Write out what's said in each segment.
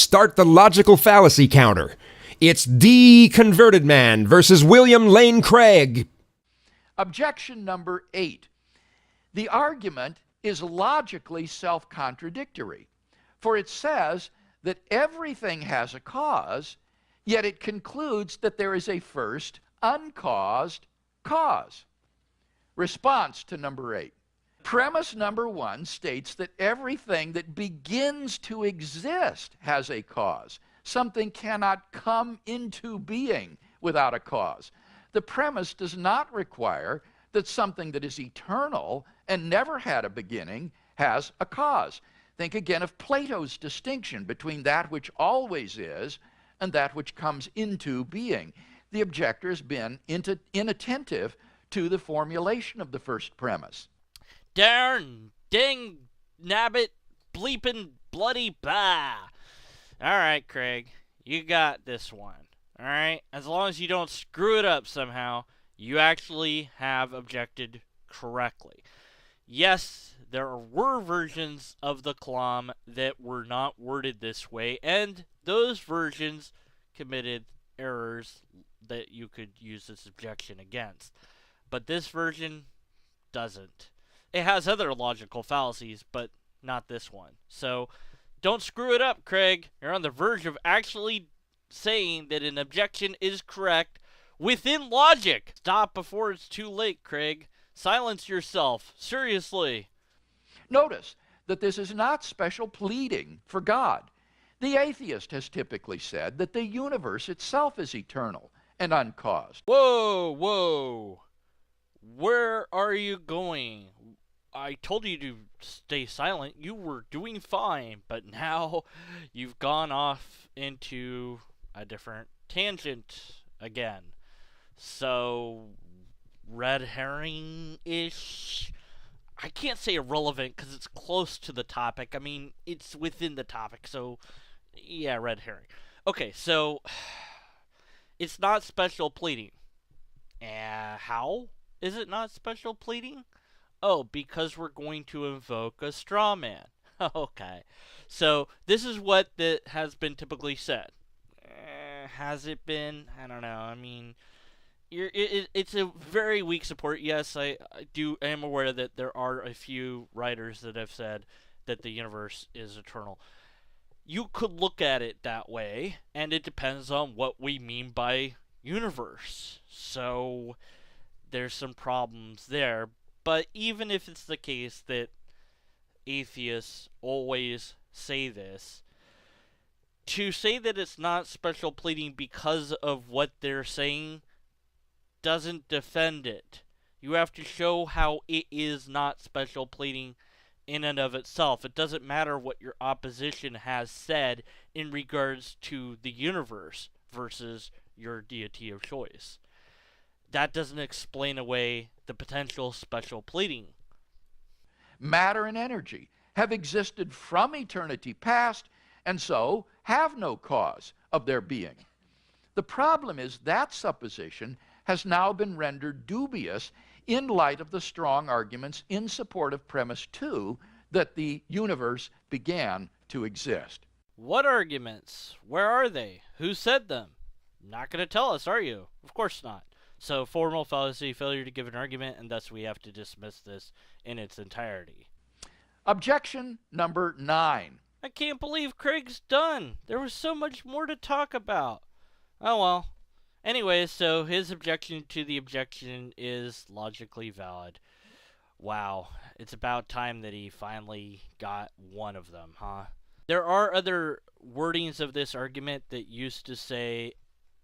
start the logical fallacy counter. It's Deconverted Man versus William Lane Craig. Objection number 8. The argument is logically self-contradictory, for it says that everything has a cause, yet it concludes that there is a first uncaused cause. Response to number 8. Premise number 1 states that everything that begins to exist has a cause. Something cannot come into being without a cause. The premise does not require that something that is eternal and never had a beginning has a cause. Think again of Plato's distinction between that which always is and that which comes into being. The objector has been inattentive to the formulation of the first premise. Darn, ding, nabbit, bleepin', bloody, bah. All right, Craig, you got this one. All right? As long as you don't screw it up somehow, you actually have objected correctly. Yes, there were versions of the Kalam that were not worded this way, and those versions committed errors that you could use this objection against. But this version doesn't. It has other logical fallacies, but not this one. So don't screw it up, Craig. You're on the verge of actually saying that an objection is correct within logic. Stop before it's too late, Craig. Silence yourself. Seriously. Notice that this is not special pleading for God. The atheist has typically said that the universe itself is eternal and uncaused. Whoa, whoa. Where are you going? I told you to stay silent. You were doing fine, but now you've gone off into a different tangent again. So, red herring-ish? I can't say irrelevant because it's close to the topic. I mean, it's within the topic, so yeah, red herring. Okay, so it's not special pleading. How is it not special pleading? Oh, because we're going to invoke a straw man. Okay. So, this is what has been typically said. Has it been? I don't know. I mean, it's a very weak support. Yes, I am aware that there are a few writers that have said that the universe is eternal. You could look at it that way, and it depends on what we mean by universe. So, there's some problems there. But even if it's the case that atheists always say this, to say that it's not special pleading because of what they're saying doesn't defend it. You have to show how it is not special pleading in and of itself. It doesn't matter what your opposition has said in regards to the universe versus your deity of choice. That doesn't explain away the potential special pleading. Matter and energy have existed from eternity past, and so have no cause of their being. The problem is that supposition has now been rendered dubious in light of the strong arguments in support of premise 2 that the universe began to exist. What arguments? Where are they? Who said them? Not going to tell us, are you? Of course not. So, formal fallacy, failure to give an argument, and thus we have to dismiss this in its entirety. Objection number 9. I can't believe Craig's done. There was so much more to talk about. Oh well. Anyways, so his objection to the objection is logically valid. Wow. It's about time that he finally got one of them, huh? There are other wordings of this argument that used to say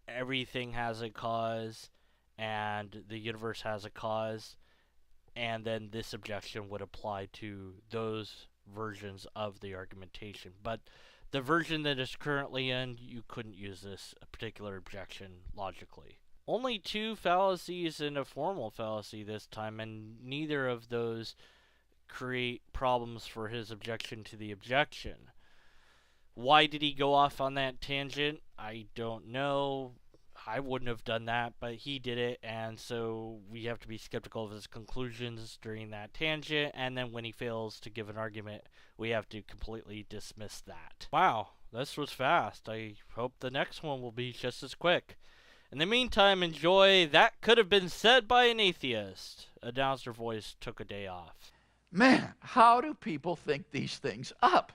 everything has a cause and the universe has a cause, and then this objection would apply to those versions of the argumentation. But the version that is currently in, you couldn't use this particular objection logically. Only 2 fallacies and a formal fallacy this time, and neither of those create problems for his objection to the objection. Why did he go off on that tangent? I don't know. I wouldn't have done that, but he did it, and so we have to be skeptical of his conclusions during that tangent, and then when he fails to give an argument, we have to completely dismiss that. Wow, this was fast. I hope the next one will be just as quick. In the meantime, enjoy That Could Have Been Said by an Atheist. Announcer voice took a day off. Man, how do people think these things up?